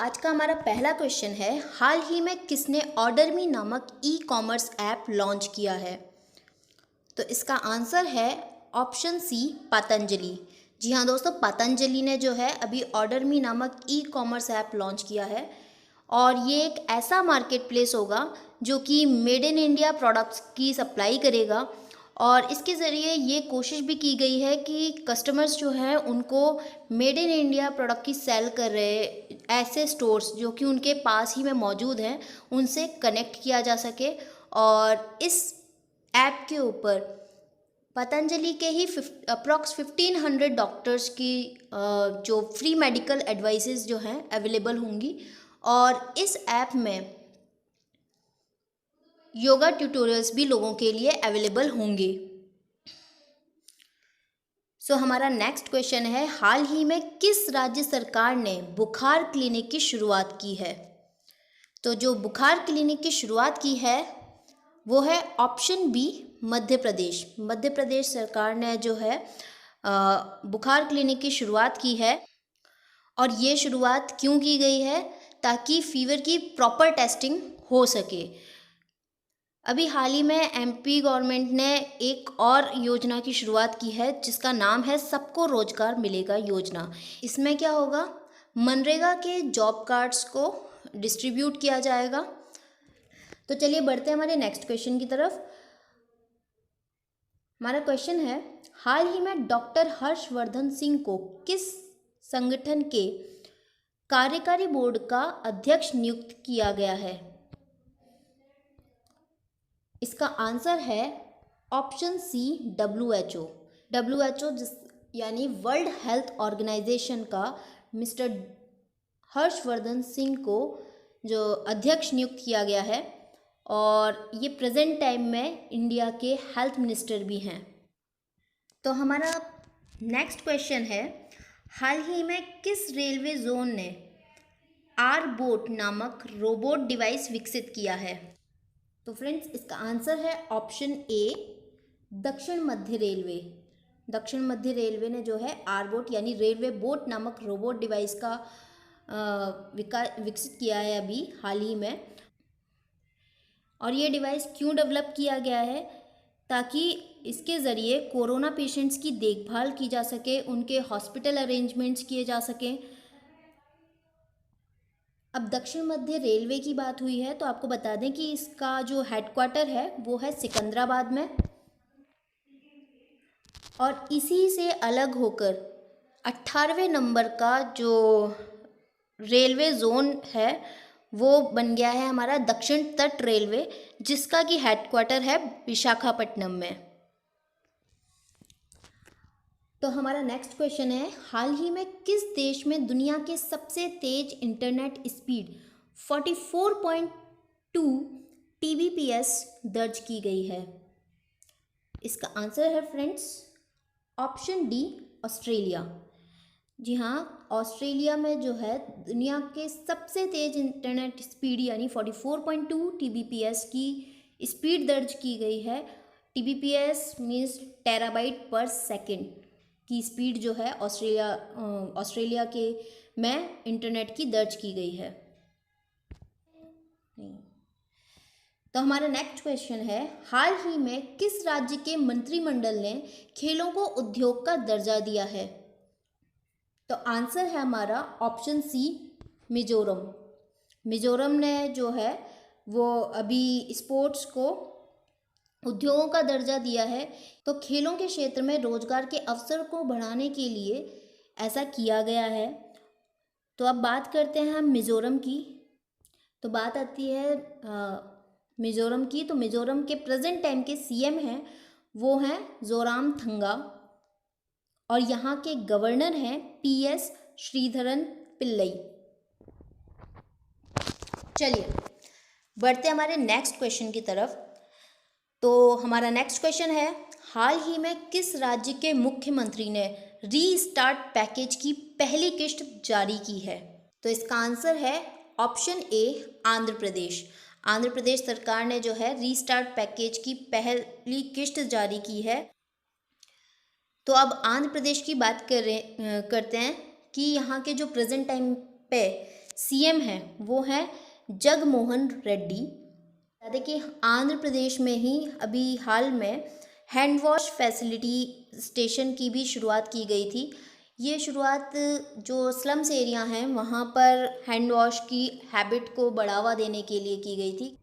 आज का हमारा पहला क्वेश्चन है, हाल ही में किसने ऑर्डर मी नामक ई कॉमर्स ऐप लॉन्च किया है? तो इसका आंसर है ऑप्शन सी, पतंजलि। जी हाँ दोस्तों, पतंजलि ने जो है अभी ऑर्डर मी नामक ई कॉमर्स ऐप लॉन्च किया है और ये एक ऐसा मार्केट प्लेस होगा जो कि मेड इन इंडिया प्रोडक्ट्स की सप्लाई करेगा। और इसके ज़रिए ये कोशिश भी की गई है कि कस्टमर्स जो हैं उनको मेड इन इंडिया प्रोडक्ट की सेल कर रहे ऐसे स्टोर्स जो कि उनके पास ही में मौजूद हैं उनसे कनेक्ट किया जा सके। और इस ऐप के ऊपर पतंजलि के ही अप्रॉक्स 1500 डॉक्टर्स की जो फ्री मेडिकल एडवाइसेस जो हैं अवेलेबल होंगी। और इस ऐप में योगा ट्यूटोरियल्स भी लोगों के लिए अवेलेबल होंगे। हमारा नेक्स्ट क्वेश्चन है, हाल ही में किस राज्य सरकार ने बुखार क्लिनिक की शुरुआत की है? तो जो बुखार क्लिनिक की शुरुआत की है वो है ऑप्शन बी, मध्य प्रदेश। मध्य प्रदेश सरकार ने जो है बुखार क्लिनिक की शुरुआत की है। और ये शुरुआत क्यों की गई है? ताकि फीवर की प्रॉपर टेस्टिंग हो सके। अभी हाल ही में एमपी गवर्नमेंट ने एक और योजना की शुरुआत की है जिसका नाम है सबको रोजगार मिलेगा योजना। इसमें क्या होगा, मनरेगा के जॉब कार्ड्स को डिस्ट्रीब्यूट किया जाएगा। तो चलिए बढ़ते हैं हमारे नेक्स्ट क्वेश्चन की तरफ। हमारा क्वेश्चन है, हाल ही में डॉक्टर हर्षवर्धन सिंह को किस संगठन के कार्यकारी बोर्ड का अध्यक्ष नियुक्त किया गया है? इसका आंसर है ऑप्शन सी, WHO। WHO यानी वर्ल्ड हेल्थ ऑर्गेनाइजेशन का मिस्टर हर्षवर्धन सिंह को जो अध्यक्ष नियुक्त किया गया है और ये प्रेजेंट टाइम में इंडिया के हेल्थ मिनिस्टर भी हैं। तो हमारा नेक्स्ट क्वेश्चन है, हाल ही में किस रेलवे जोन ने आर-बोट नामक रोबोट डिवाइस विकसित किया है? तो फ्रेंड्स, इसका आंसर है ऑप्शन ए, दक्षिण मध्य रेलवे। दक्षिण मध्य रेलवे ने जो है आर-बोट यानी रेलवे बोट नामक रोबोट डिवाइस का विकसित किया है अभी हाल ही में। और ये डिवाइस क्यों डेवलप किया गया है? ताकि इसके ज़रिए कोरोना पेशेंट्स की देखभाल की जा सके, उनके हॉस्पिटल अरेंजमेंट्स किए जा सकें। अब दक्षिण मध्य रेलवे की बात हुई है तो आपको बता दें कि इसका जो हेडक्वार्टर है वो है सिकंदराबाद में। और इसी से अलग होकर 18वें नंबर का जो रेलवे जोन है वो बन गया है हमारा दक्षिण तट रेलवे, जिसका कि हेडक्वार्टर है विशाखापट्टनम में। तो हमारा नेक्स्ट क्वेश्चन है, हाल ही में किस देश में दुनिया के सबसे तेज इंटरनेट स्पीड 44.2 TBPS दर्ज की गई है? इसका आंसर है फ्रेंड्स ऑप्शन डी, ऑस्ट्रेलिया। जी हाँ, ऑस्ट्रेलिया में जो है दुनिया के सबसे तेज इंटरनेट स्पीड यानी 44.2 TBPS की स्पीड दर्ज की गई है। TBPS मीन्स टेराबाइट पर सेकेंड की स्पीड जो है ऑस्ट्रेलिया के में इंटरनेट की दर्ज की गई है। तो हमारा नेक्स्ट क्वेश्चन है, हाल ही में किस राज्य के मंत्रिमंडल ने खेलों को उद्योग का दर्जा दिया है? तो आंसर है हमारा ऑप्शन सी, मिजोरम। मिजोरम ने जो है वो अभी स्पोर्ट्स को उद्योगों का दर्जा दिया है। तो खेलों के क्षेत्र में रोजगार के अवसर को बढ़ाने के लिए ऐसा किया गया है। तो अब बात करते हैं हम मिजोरम की। तो बात आती है मिजोरम की। तो मिजोरम के प्रेजेंट टाइम के CM हैं वो हैं जोरामथंगा और यहाँ के गवर्नर हैं PS श्रीधरन पिल्लई। चलिए बढ़ते हमारे नेक्स्ट क्वेश्चन की तरफ। तो हमारा नेक्स्ट क्वेश्चन है, हाल ही में किस राज्य के मुख्यमंत्री ने रीस्टार्ट पैकेज की पहली किस्त जारी की है? तो इसका आंसर है ऑप्शन ए, आंध्र प्रदेश। आंध्र प्रदेश सरकार ने जो है रीस्टार्ट पैकेज की पहली किस्त जारी की है। तो अब आंध्र प्रदेश की बात करते हैं कि यहाँ के जो प्रेजेंट टाइम पे सीएम हैं वो हैं जगनमोहन रेड्डी। बता दें कि आंध्र प्रदेश में ही अभी हाल में हैंड वॉश फैसिलिटी स्टेशन की भी शुरुआत की गई थी। ये शुरुआत जो स्लम्स एरिया हैं वहाँ पर हैंड वॉश की हैबिट को बढ़ावा देने के लिए की गई थी।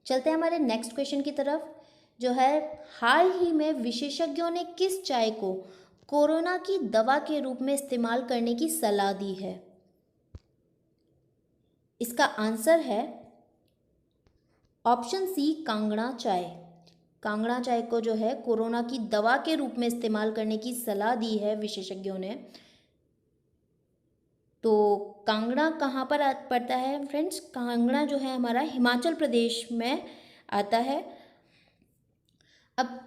चलते हैं हमारे नेक्स्ट क्वेश्चन की तरफ, जो है हाल ही में विशेषज्ञों ने किस चाय को कोरोना की दवा के रूप में इस्तेमाल करने की सलाह दी है। इसका आंसर है ऑप्शन सी, कांगड़ा चाय। कांगड़ा चाय को जो है कोरोना की दवा के रूप में इस्तेमाल करने की सलाह दी है विशेषज्ञों ने। तो कांगड़ा कहाँ पर पड़ता है फ्रेंड्स? कांगड़ा जो है हमारा हिमाचल प्रदेश में आता है। अब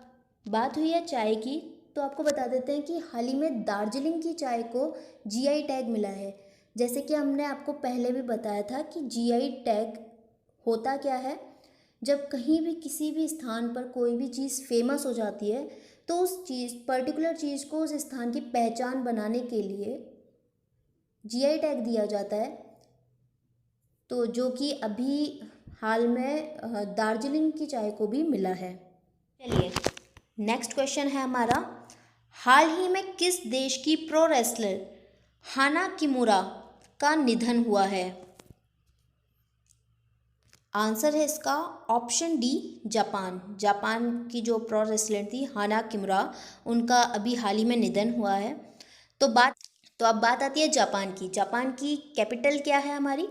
बात हुई है चाय की, तो आपको बता देते हैं कि हाल ही में दार्जिलिंग की चाय को जीआई टैग मिला है। जैसे कि हमने आपको पहले भी बताया था कि जीआई टैग होता क्या है। जब कहीं भी किसी भी स्थान पर कोई भी चीज़ फेमस हो जाती है तो उस चीज़ पर्टिकुलर चीज़ को उस स्थान की पहचान बनाने के लिए जीआई टैग दिया जाता है। तो जो कि अभी हाल में दार्जिलिंग की चाय को भी मिला है। चलिए नेक्स्ट क्वेश्चन है हमारा, हाल ही में किस देश की प्रो रेसलर हाना किमुरा का निधन हुआ है। आंसर है इसका ऑप्शन डी, जापान। जापान की जो प्रो रेसलर थी हाना किमुरा, उनका अभी हाल ही में निधन हुआ है। तो अब बात आती है जापान की। जापान की कैपिटल क्या है हमारी?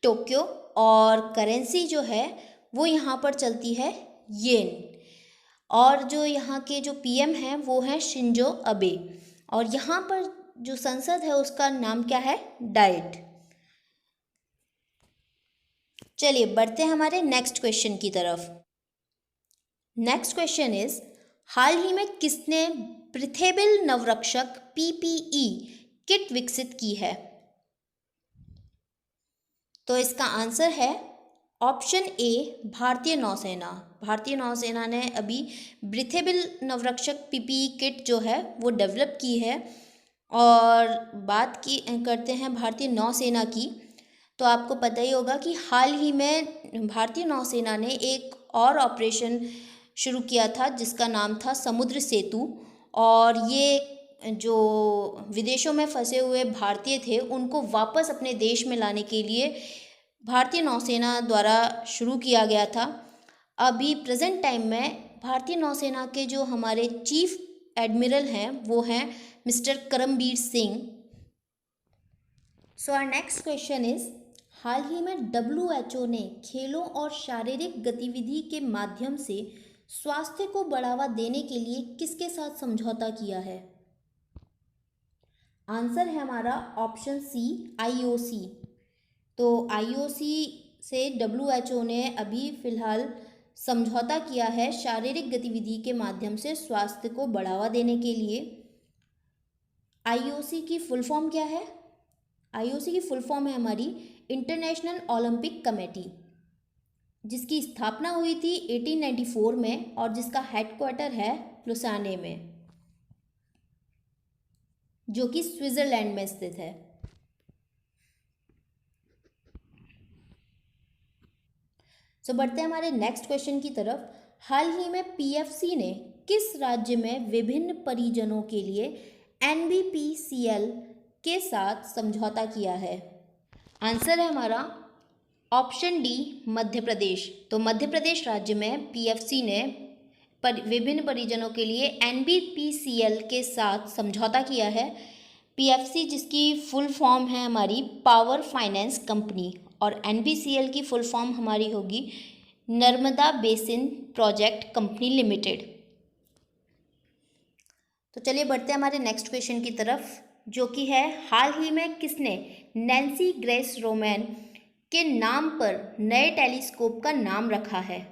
टोक्यो। और करेंसी जो है वो यहाँ पर चलती है येन। और जो यहाँ के जो पीएम हैं वो हैं शिंजो अबे। और यहाँ पर जो संसद है उसका नाम क्या है? डाइट। चलिए बढ़ते हैं हमारे नेक्स्ट क्वेश्चन की तरफ। नेक्स्ट क्वेश्चन इज, हाल ही में किसने ब्रीथेबल नवरक्षक पीपीई किट विकसित की है। तो इसका आंसर है ऑप्शन ए, भारतीय नौसेना। भारतीय नौसेना ने अभी ब्रीथेबल नवरक्षक पीपीई किट जो है वो डेवलप की है। और बात करते हैं भारतीय नौसेना की, तो आपको पता ही होगा कि हाल ही में भारतीय नौसेना ने एक और ऑपरेशन शुरू किया था जिसका नाम था समुद्र सेतु। और ये जो विदेशों में फंसे हुए भारतीय थे उनको वापस अपने देश में लाने के लिए भारतीय नौसेना द्वारा शुरू किया गया था। अभी प्रेजेंट टाइम में भारतीय नौसेना के जो हमारे चीफ एडमिरल हैं वो हैं mister Karambir Singh. So our next question is, हाल ही में WHO ने खेलों और शारीरिक गतिविधि के माध्यम से स्वास्थ्य को बढ़ावा देने के लिए किसके साथ समझौता किया है। आंसर है हमारा ऑप्शन सी, IOC। तो IOC से WHO ने अभी फ़िलहाल समझौता किया है शारीरिक गतिविधि के माध्यम से स्वास्थ्य को बढ़ावा देने के लिए। IOC की फुल फॉर्म क्या है? IOC की फुल फॉर्म है हमारी इंटरनेशनल ओलंपिक कमेटी, जिसकी स्थापना हुई थी 1894 में और जिसका हेडक्वार्टर है लुसाने में, जो कि स्विट्जरलैंड में स्थित है। सो बढ़ते हैं हमारे नेक्स्ट क्वेश्चन की तरफ। हाल ही में PFC ने किस राज्य में विभिन्न परिजनों के लिए NBPCL के साथ समझौता किया है। आंसर है हमारा ऑप्शन डी, मध्य प्रदेश। तो मध्य प्रदेश राज्य में PFC ने विभिन्न परिजनों के लिए NBPCL के साथ समझौता किया है। PFC जिसकी फुल फॉर्म है हमारी पावर फाइनेंस कंपनी, और NBCL की फुल फॉर्म हमारी होगी Narmada basin project company limited. तो चलिए बढ़ते हैं हमारे नेक्स्ट क्वेश्चन की तरफ, जो कि है हाल ही में किसने नैन्सी ग्रेस रोमैन के नाम पर नए टेलीस्कोप का नाम रखा है।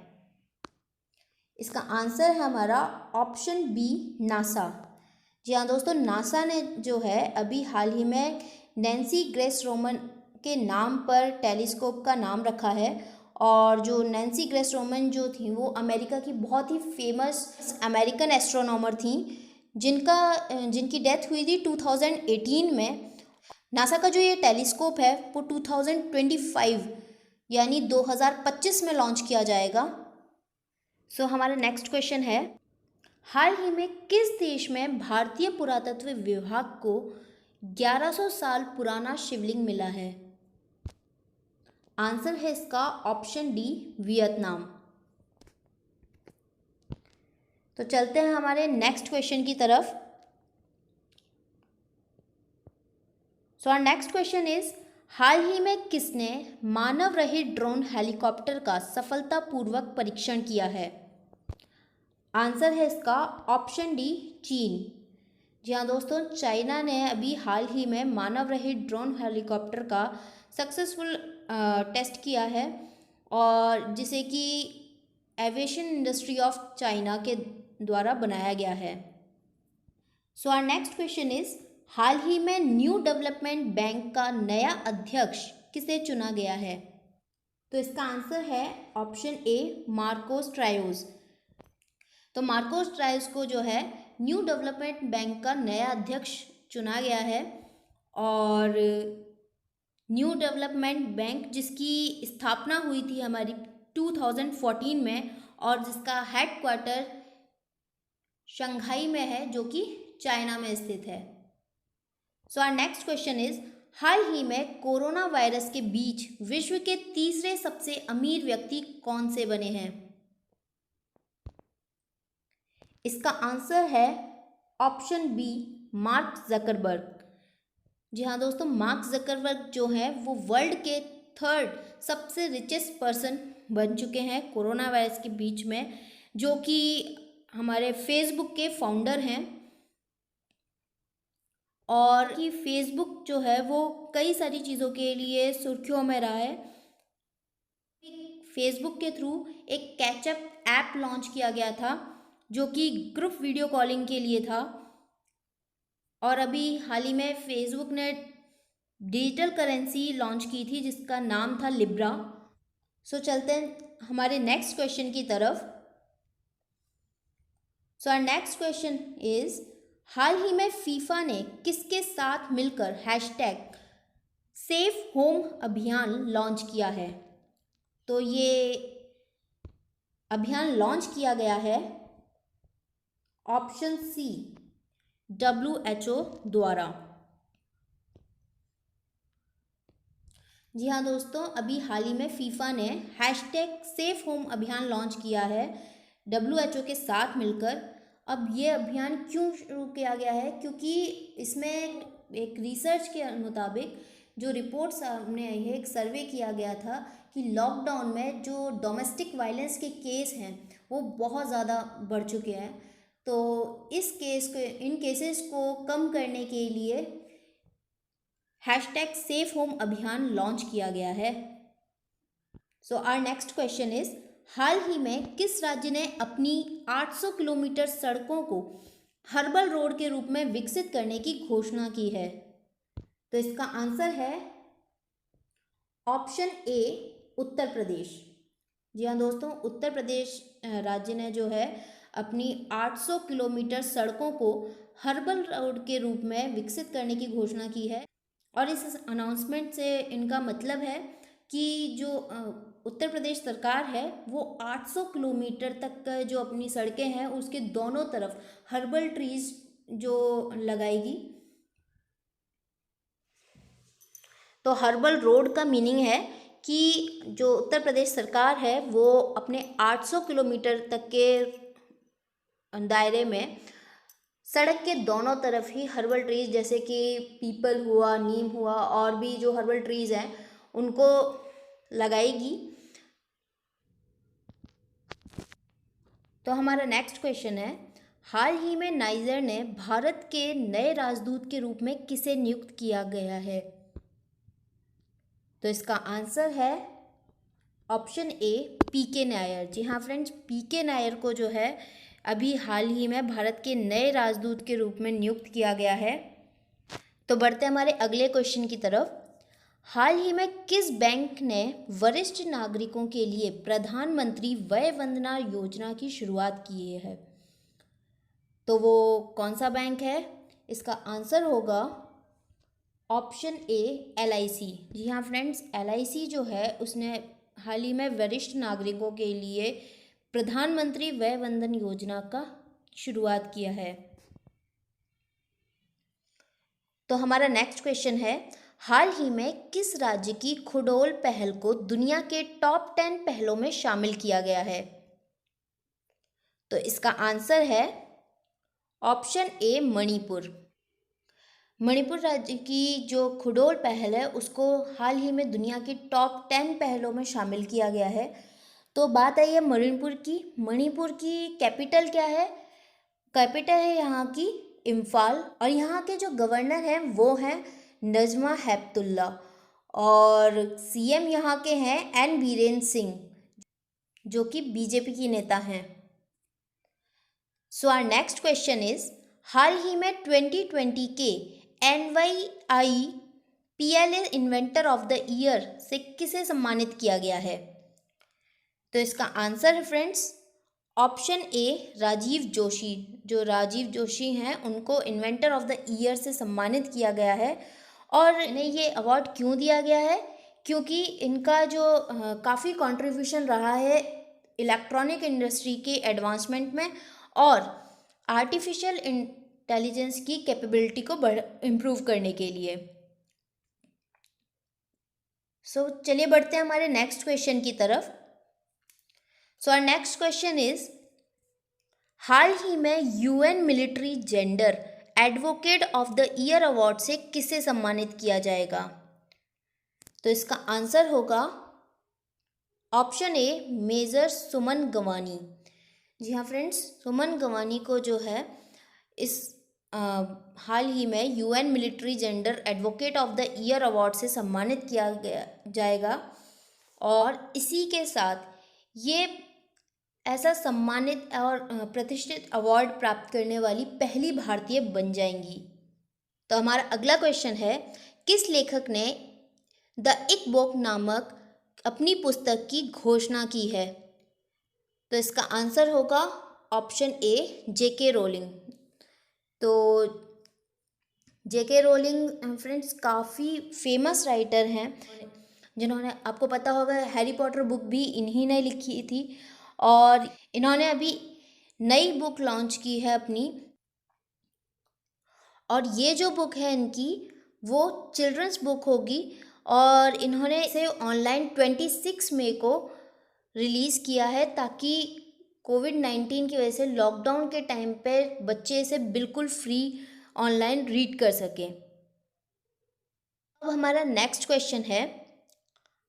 इसका आंसर है हमारा ऑप्शन बी, नासा। जी हाँ दोस्तों, नासा ने जो है अभी हाल ही में नैन्सी ग्रेस रोमन के नाम पर टेलीस्कोप का नाम रखा है। और जो नैन्सी ग्रेस रोमन जो थी वो अमेरिका की बहुत ही फेमस अमेरिकन एस्ट्रोनॉमर थी, जिनकी डेथ हुई थी 2018 में। नासा का जो ये टेलीस्कोप है वो 2025 यानी 2025 में लॉन्च किया जाएगा। हमारा नेक्स्ट क्वेश्चन है, हाल ही में किस देश में भारतीय पुरातत्व विभाग को 1100 साल पुराना शिवलिंग मिला है? आंसर है इसका ऑप्शन डी, वियतनाम। तो चलते हैं हमारे नेक्स्ट क्वेश्चन की तरफ। आवर नेक्स्ट क्वेश्चन इज, हाल ही में किसने मानव रहित ड्रोन हेलीकॉप्टर का सफलतापूर्वक परीक्षण किया है? आंसर है इसका ऑप्शन डी, चीन। जी हाँ दोस्तों, चाइना ने अभी हाल ही में मानव रहित ड्रोन हेलीकॉप्टर का सक्सेसफुल टेस्ट किया है, और जिसे कि एविएशन इंडस्ट्री ऑफ चाइना के द्वारा बनाया गया है। आवर नेक्स्ट क्वेश्चन इज, हाल ही में न्यू डेवलपमेंट बैंक का नया अध्यक्ष किसे चुना गया है? तो इसका आंसर है ऑप्शन ए, मार्कोस ट्रायोस। तो मार्कोस ट्रायोस को जो है न्यू डेवलपमेंट बैंक का नया अध्यक्ष चुना गया है, और न्यू डेवलपमेंट बैंक जिसकी स्थापना हुई थी हमारी 2014 में, और जिसका हेडक्वार्टर शंघाई में है, जो कि चाइना में स्थित है। आवर नेक्स्ट क्वेश्चन इज, हाल ही में कोरोना वायरस के बीच विश्व के तीसरे सबसे अमीर व्यक्ति कौन से बने हैं? इसका आंसर है ऑप्शन बी, मार्क जकरबर्ग। जी हाँ दोस्तों, मार्क जकरबर्ग जो है वो वर्ल्ड के थर्ड सबसे रिचेस्ट पर्सन बन चुके हैं कोरोना वायरस के बीच में, जो कि हमारे फेसबुक के फाउंडर हैं। और कि फेसबुक जो है वो कई सारी चीज़ों के लिए सुर्खियों में रहा है। फेसबुक के थ्रू एक कैचअप ऐप लॉन्च किया गया था, जो कि ग्रुप वीडियो कॉलिंग के लिए था। और अभी हाल ही में फेसबुक ने डिजिटल करेंसी लॉन्च की थी जिसका नाम था लिब्रा। चलते हैं हमारे नेक्स्ट क्वेश्चन की तरफ। आवर नेक्स्ट क्वेश्चन इज, हाल ही में फीफा ने किसके साथ मिलकर हैशटैग सेफ होम अभियान लॉन्च किया है? तो ये अभियान लॉन्च किया गया है ऑप्शन सी, WHO द्वारा। जी हाँ दोस्तों, अभी हाल ही में फीफा ने हैशटैग सेफ होम अभियान लॉन्च किया है WHO के साथ मिलकर। अब ये अभियान क्यों शुरू किया गया है? क्योंकि इसमें एक रिसर्च के मुताबिक जो रिपोर्ट सामने आई है, एक सर्वे किया गया था कि लॉकडाउन में जो डोमेस्टिक वायलेंस के केस हैं वो बहुत ज़्यादा बढ़ चुके हैं। तो इन केसेस को कम करने के लिए हैशटैग सेफ होम अभियान लॉन्च किया गया है। आवर नेक्स्ट क्वेश्चन इज, हाल ही में किस राज्य ने अपनी 800 किलोमीटर सड़कों को हर्बल रोड के रूप में विकसित करने की घोषणा की है? तो इसका आंसर है ऑप्शन ए, उत्तर प्रदेश। जी हाँ दोस्तों, उत्तर प्रदेश राज्य ने जो है अपनी 800 किलोमीटर सड़कों को हर्बल रोड के रूप में विकसित करने की घोषणा की है। और इस अनाउंसमेंट से इनका मतलब है कि जो उत्तर प्रदेश सरकार है वो 800 किलोमीटर तक का जो अपनी सड़कें हैं उसके दोनों तरफ हर्बल ट्रीज जो लगाएगी। तो हर्बल रोड का मीनिंग है कि जो उत्तर प्रदेश सरकार है वो अपने 800 किलोमीटर तक के दायरे में सड़क के दोनों तरफ ही हर्बल ट्रीज, जैसे कि पीपल हुआ, नीम हुआ, और भी जो हर्बल ट्रीज हैं उनको लगाएगी। तो हमारा नेक्स्ट क्वेश्चन है, हाल ही में नाइजर ने भारत के नए राजदूत के रूप में किसे नियुक्त किया गया है? तो इसका आंसर है ऑप्शन ए, पीके नायर। जी हाँ फ्रेंड्स, पीके नायर को जो है अभी हाल ही में भारत के नए राजदूत के रूप में नियुक्त किया गया है। तो बढ़ते हमारे अगले क्वेश्चन की तरफ। हाल ही में किस बैंक ने वरिष्ठ नागरिकों के लिए प्रधानमंत्री वय वंदना योजना की शुरुआत की है? तो वो कौन सा बैंक है? इसका आंसर होगा ऑप्शन ए LIC। जी हाँ फ्रेंड्स, LIC जो है उसने हाल ही में वरिष्ठ नागरिकों के लिए प्रधानमंत्री वय वंदन योजना का शुरुआत किया है। तो हमारा नेक्स्ट क्वेश्चन है, हाल ही में किस राज्य की खुडोल पहल को दुनिया के टॉप 10 पहलों में शामिल किया गया है? तो इसका आंसर है ऑप्शन ए मणिपुर। मणिपुर राज्य की जो खुडोल पहल है उसको हाल ही में दुनिया की टॉप 10 पहलों में शामिल किया गया है। तो बात आई है मणिपुर की। मणिपुर की कैपिटल क्या है? कैपिटल है यहाँ की इम्फाल, और यहाँ के जो गवर्नर हैं वो हैं नजमा हेपतुल्ला, और CM यहाँ के हैं एन बीरेन सिंह, जो कि BJP की नेता हैं। So our next question is, हाल ही में 2020 के NYI PLA inventor of the year से किसे सम्मानित किया गया है? तो इसका आंसर है friends option A Rajiv Joshi. जो राजीव जोशी हैं उनको इन्वेंटर ऑफ द ईयर से सम्मानित किया गया है। और इन्हें ये अवार्ड क्यों दिया गया है? क्योंकि इनका जो काफ़ी कंट्रीब्यूशन रहा है इलेक्ट्रॉनिक इंडस्ट्री के एडवांसमेंट में और आर्टिफिशियल इंटेलिजेंस की कैपेबिलिटी को इम्प्रूव करने के लिए। सो चलिए बढ़ते हैं हमारे नेक्स्ट क्वेश्चन की तरफ। So our next question is, हाल ही में UN military gender advocate of the year award से किसे सम्मानित किया जाएगा? तो इसका आंसर होगा ऑप्शन ए मेजर सुमन गवानी। जी हाँ फ्रेंड्स, सुमन गवानी को जो है इस हाल ही में UN military gender advocate of the year award से सम्मानित किया जाएगा, और इसी के साथ ये ऐसा सम्मानित और प्रतिष्ठित अवार्ड प्राप्त करने वाली पहली भारतीय बन जाएंगी। तो हमारा अगला क्वेश्चन है, किस लेखक ने द इकबॉक नामक अपनी पुस्तक की घोषणा की है? तो इसका आंसर होगा ऑप्शन ए JK रोलिंग। तो JK रोलिंग फ्रेंड्स काफ़ी फेमस राइटर हैं, जिन्होंने, आपको पता होगा, हैरी पॉटर बुक भी इन्हीं ने लिखी थी, और इन्होंने अभी नई बुक लॉन्च की है अपनी, और ये जो बुक है इनकी वो चिल्ड्रंस बुक होगी, और इन्होंने इसे ऑनलाइन 26 मई को रिलीज़ किया है ताकि कोविड-19 की वजह से लॉकडाउन के टाइम पे बच्चे इसे बिल्कुल फ्री ऑनलाइन रीड कर सकें। अब हमारा नेक्स्ट क्वेश्चन है,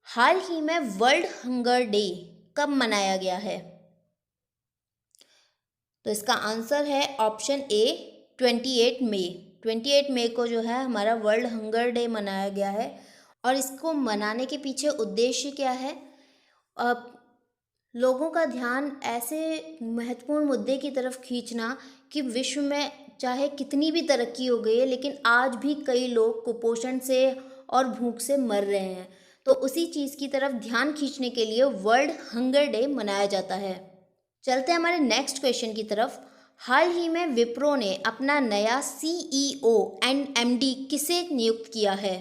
हाल ही में वर्ल्ड हंगर डे कब मनाया गया है? तो इसका आंसर है ऑप्शन ए 28 मई। 28 मई को जो है हमारा वर्ल्ड हंगर डे मनाया गया है, और इसको मनाने के पीछे उद्देश्य क्या है? लोगों का ध्यान ऐसे महत्वपूर्ण मुद्दे की तरफ खींचना कि विश्व में चाहे कितनी भी तरक्की हो गई है लेकिन आज भी कई लोग कुपोषण से और भूख से मर रहे हैं। तो उसी चीज़ की तरफ ध्यान खींचने के लिए वर्ल्ड हंगर डे मनाया जाता है। चलते हैं हमारे नेक्स्ट क्वेश्चन की तरफ। हाल ही में विप्रो ने अपना नया CEO एंड MD किसे नियुक्त किया है?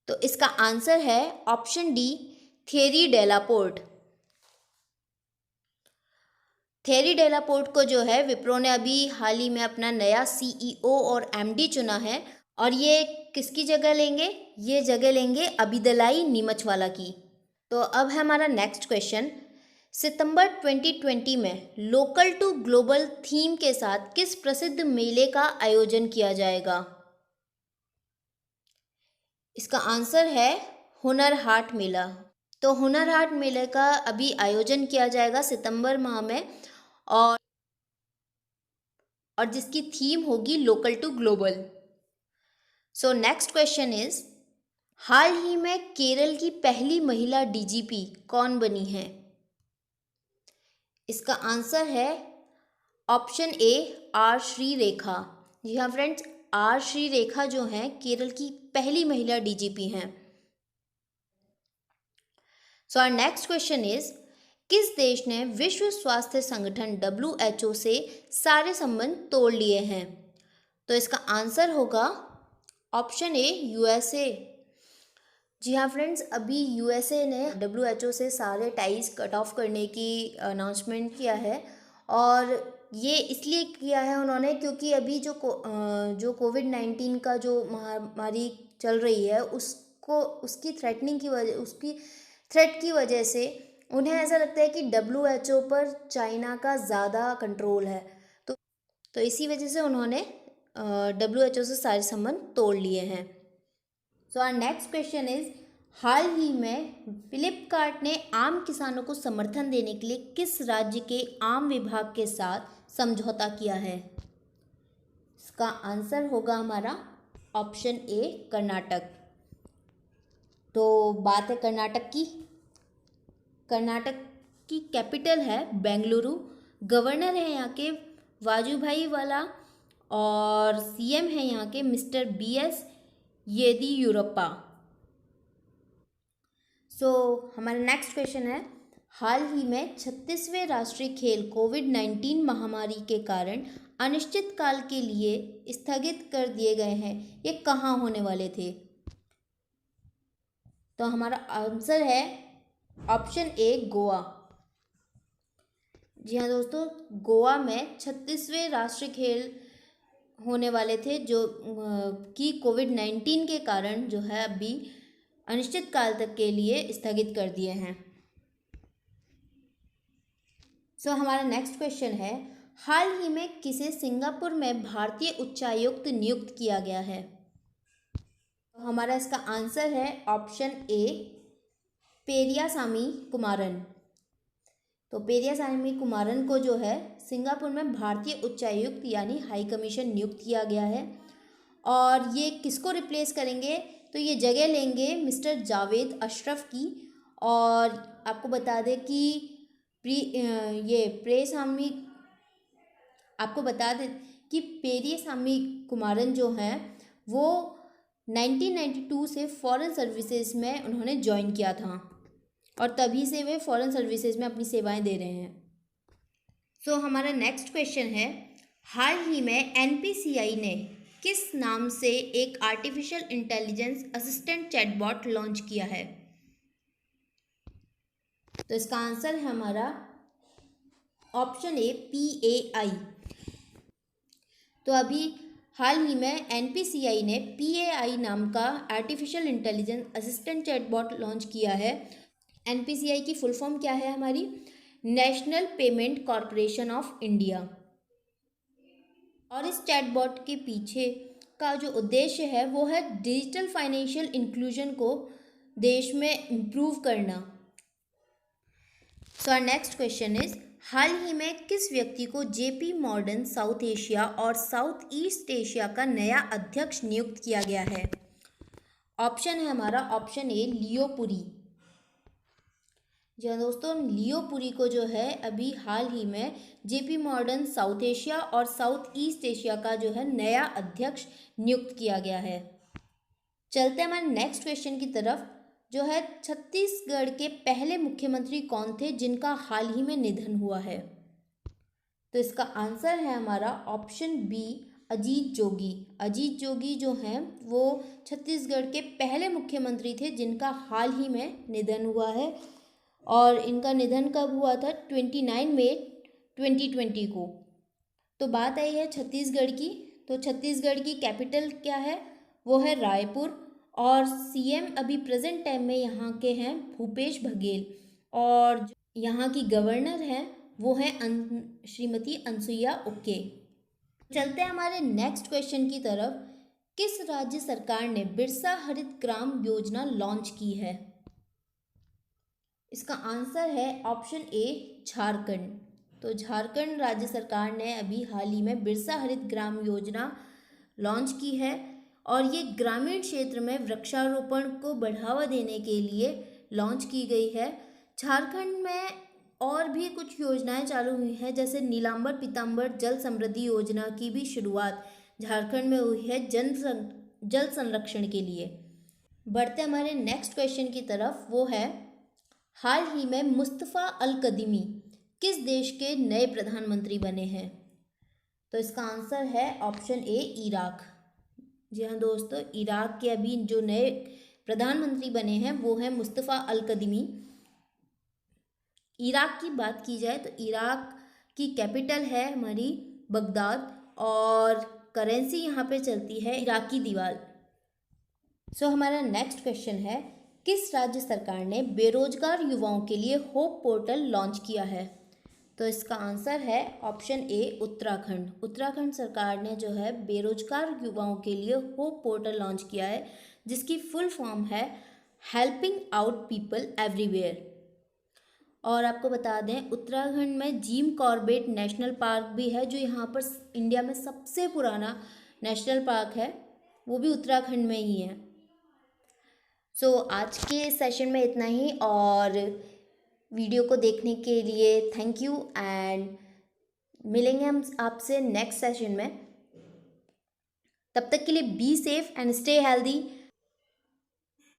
तो इसका आंसर है ऑप्शन डी थेरी डेलापोर्ट। थेरी डेलापोर्ट को जो है विप्रो ने अभी हाल ही में अपना नया CEO और MD चुना है, और ये किसकी जगह लेंगे? ये जगह लेंगे अबिदलाई नीमचवाला की। तो अब है हमारा नेक्स्ट क्वेश्चन, सितंबर 2020 में लोकल टू ग्लोबल थीम के साथ किस प्रसिद्ध मेले का आयोजन किया जाएगा? इसका आंसर है हुनर हाट मेला। तो हुनर हाट मेले का अभी आयोजन किया जाएगा सितंबर माह में, और जिसकी थीम होगी local to global. So next question is, हाल ही में केरल की पहली महिला DGP कौन बनी है? इसका आंसर है ऑप्शन ए R श्रीरेखा। जी हाँ फ्रेंड्स, R श्रीरेखा जो हैं केरल की पहली महिला DGP हैं। So our next question is, किस देश ने विश्व स्वास्थ्य संगठन WHO से सारे संबंध तोड़ लिए हैं? तो इसका आंसर होगा ऑप्शन ए यूएसए। जी हाँ फ्रेंड्स, अभी यूएसए ने डब्ल्यूएचओ से सारे टाइज कट ऑफ करने की अनाउंसमेंट किया है। और ये इसलिए किया है उन्होंने क्योंकि अभी जो कोविड-19 का जो महामारी चल रही है उसको उसकी थ्रेटनिंग की वजह उसकी थ्रेट की वजह से उन्हें ऐसा लगता है कि डब्ल्यूएचओ पर चाइना का ज़्यादा कंट्रोल है। तो तो इसी वजह से उन्होंने डब्ल्यूएचओ से सारे संबंध तोड़ लिए हैं। So our next question is, हाल ही में फ्लिपकार्ट ने आम किसानों को समर्थन देने के लिए किस राज्य के आम विभाग के साथ समझौता किया है? इसका आंसर होगा हमारा ऑप्शन ए कर्नाटक। तो बात है कर्नाटक की। कर्नाटक की कैपिटल है बेंगलुरु। गवर्नर है यहाँ के वाजुभाई वाला और सीएम है यहाँ के मिस्टर बीएस येदियुरप्पा। हमारा नेक्स्ट क्वेश्चन है, हाल ही में 36वें राष्ट्रीय खेल कोविड-19 महामारी के कारण अनिश्चित काल के लिए स्थगित कर दिए गए हैं। ये कहाँ होने वाले थे? तो हमारा आंसर है ऑप्शन ए गोवा। जी हाँ दोस्तों, गोवा में 36वें राष्ट्रीय खेल होने वाले थे जो कि कोविड-19 के कारण जो है अभी अनिश्चित काल तक के लिए स्थगित कर दिए हैं। हमारा नेक्स्ट क्वेश्चन है, हाल ही में किसे सिंगापुर में भारतीय उच्चायुक्त नियुक्त किया गया है? हमारा इसका आंसर है ऑप्शन ए पेरियासामी कुमारन। तो पेरियासामी कुमारन को जो है सिंगापुर में भारतीय उच्चायुक्त यानी हाई कमीशन नियुक्त किया गया है। और ये किसको रिप्लेस करेंगे? तो ये जगह लेंगे मिस्टर जावेद अशरफ की। और आपको बता दें कि पेरियासामी कुमारन जो हैं वो 1992 से फॉरेन सर्विसेज में उन्होंने ज्वाइन किया था और तभी से वे फॉरेन सर्विसेज में अपनी सेवाएं दे रहे हैं। हमारा नेक्स्ट क्वेश्चन है, हाल ही में एनपीसीआई ने किस नाम से एक artificial intelligence assistant chatbot launch किया है? तो इसका आंसर है हमारा ऑप्शन ए PAI। तो अभी हाल ही में एनपीसीआई ने PAI नाम का artificial intelligence assistant chatbot launch किया है। एनपीसीआई की फुल फॉर्म क्या है हमारी? National payment corporation of India. और इस चैटबॉट के पीछे का जो उद्देश्य है वो है डिजिटल फाइनेंशियल इंक्लूजन को देश में इम्प्रूव करना। आवर नेक्स्ट क्वेश्चन इज, हाल ही में किस व्यक्ति को जेपी मॉर्गन साउथ एशिया और साउथ ईस्ट एशिया का नया अध्यक्ष नियुक्त किया गया है? ऑप्शन है हमारा ऑप्शन ए लियो पुरी। जी हाँ दोस्तों, लियो पुरी को जो है अभी हाल ही में जेपी मॉर्गन साउथ एशिया और साउथ ईस्ट एशिया का जो है नया अध्यक्ष नियुक्त किया गया है। चलते हैं हमारे नेक्स्ट क्वेश्चन की तरफ, जो है छत्तीसगढ़ के पहले मुख्यमंत्री कौन थे जिनका हाल ही में निधन हुआ है? तो इसका आंसर है हमारा ऑप्शन बी अजीत जोगी। अजीत जोगी जो हैं वो छत्तीसगढ़ के पहले मुख्यमंत्री थे जिनका हाल ही में निधन हुआ है। और इनका निधन कब हुआ था? 29 मई 2020 को। तो बात आई है छत्तीसगढ़ की। तो छत्तीसगढ़ की कैपिटल क्या है? वो है रायपुर। और सीएम अभी प्रेजेंट टाइम में यहाँ के हैं भूपेश बघेल। और जो यहाँ की गवर्नर हैं वो है श्रीमती अनसुईया उके। चलते हैं हमारे नेक्स्ट क्वेश्चन की तरफ, किस राज्य सरकार ने बिरसा हरित ग्राम योजना लॉन्च की है? इसका आंसर है ऑप्शन ए झारखंड। तो झारखंड राज्य सरकार ने अभी हाल ही में बिरसा हरित ग्राम योजना लॉन्च की है। और ये ग्रामीण क्षेत्र में वृक्षारोपण को बढ़ावा देने के लिए लॉन्च की गई है। झारखंड में और भी कुछ योजनाएं चालू हुई हैं, जैसे नीलांबर पीतांबर जल समृद्धि योजना की भी शुरुआत झारखंड में हुई है जल संरक्षण के लिए। बढ़ते हमारे नेक्स्ट क्वेश्चन की तरफ, वो है हाल ही में मुस्तफ़ा अल कदीमी किस देश के नए प्रधानमंत्री बने हैं? तो इसका आंसर है ऑप्शन ए इराक। जी हाँ दोस्तों, इराक के अभी जो नए प्रधानमंत्री बने हैं वो हैं मुस्तफ़ा अल कदमी। इराक की बात की जाए तो इराक की कैपिटल है हमारी बगदाद और करेंसी यहाँ पे चलती है इराकी दीवार। सो हमारा नेक्स्ट क्वेश्चन है, किस राज्य सरकार ने बेरोजगार युवाओं के लिए होप पोर्टल लॉन्च किया है? तो इसका आंसर है ऑप्शन ए उत्तराखंड। उत्तराखंड सरकार ने जो है बेरोजगार युवाओं के लिए होप पोर्टल लॉन्च किया है, जिसकी फुल फॉर्म है हेल्पिंग आउट पीपल एवरीवेयर। और आपको बता दें, उत्तराखंड में जिम कॉर्बेट नेशनल पार्क भी है, जो यहाँ पर इंडिया में सबसे पुराना नेशनल पार्क है, वो भी उत्तराखंड में ही है। सो आज के सेशन में इतना ही, और वीडियो को देखने के लिए थैंक यू एंड मिलेंगे हम आपसे नेक्स्ट सेशन में। तब तक के लिए be safe and stay healthy.